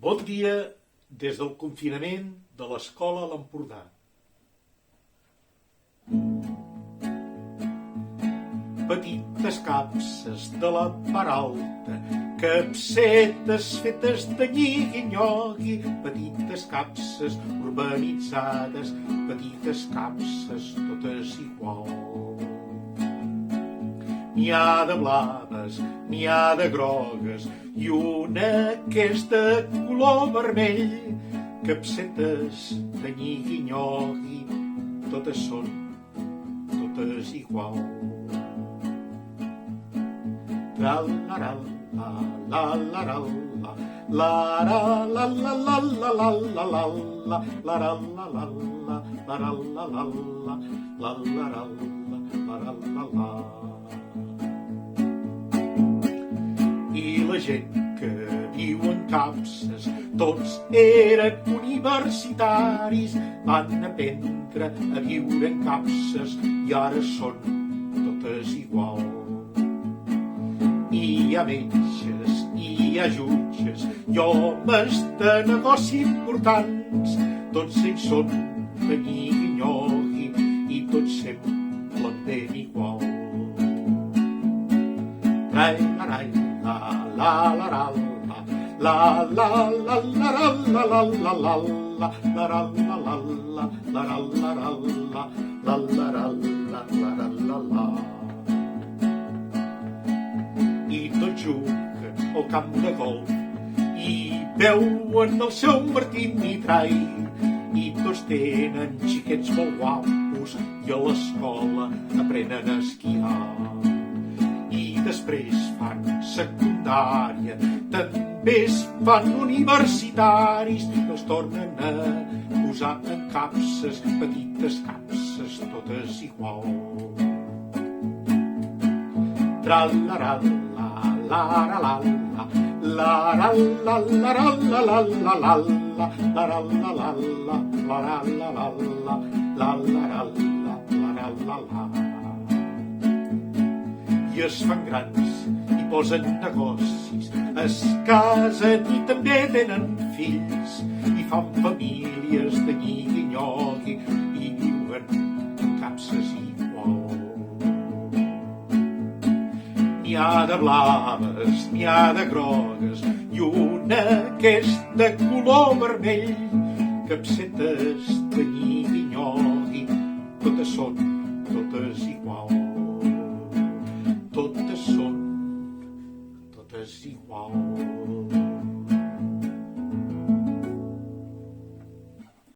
Bon dia des del confinament de l'escola a l'Empordà. Petites capses de la part alta, capsetes fetes de nyigui-nyogui, petites capses urbanitzades, petites capses totes igual. N'hi ha de blaves, n'hi ha de grogues, i una que és de color vermell. Capsetes de nyigui-nyogui, totes són totes igual. Tra-la-la-la, la-la-la-la, la-la-la-la-la-la-la-la, la-la-la-la-la, la-la-la-la-la, la-la-la-la-la-la. I la gent que viu en capses, tots eren universitaris, van aprendre a viure en capses i ara són totes igual. Hi ha metges, hi ha jutges i homes de negoci importants, tots ells són de nyigui-nyogui i tots semblen ben igual. Rai-la-rai, la-la-la-la-la, la-la-la-la-la-la-la-la-la, la-la-la-la-la, la-la-la-la-la, la-la-la-la-la-la-la. I tots juguen al camp de golf i veuen el seu Martí Mitrai, i tots tenen xiquets molt guapos i a l'escola aprenen a esquiar. I després fan secundària, també es fan universitaris i els tornen a posar en capses, petites capses totes igual. Tra-la-la-la, la-la-la-la, la-la-la-la-la-la-la-la, la-la-la-la-la, la-la-la-la-la, la-la-la-la-la-la. I es fan grans i posen negocis, es casen i també tenen fills, i fan famílies de nyigui-nyogui i viuen en capses igual. N'hi ha de blaves, n'hi ha de grogues, i una que és de color vermell. Capsetes de nyigui-nyogui, totes són totes igual. Totes són totes igual.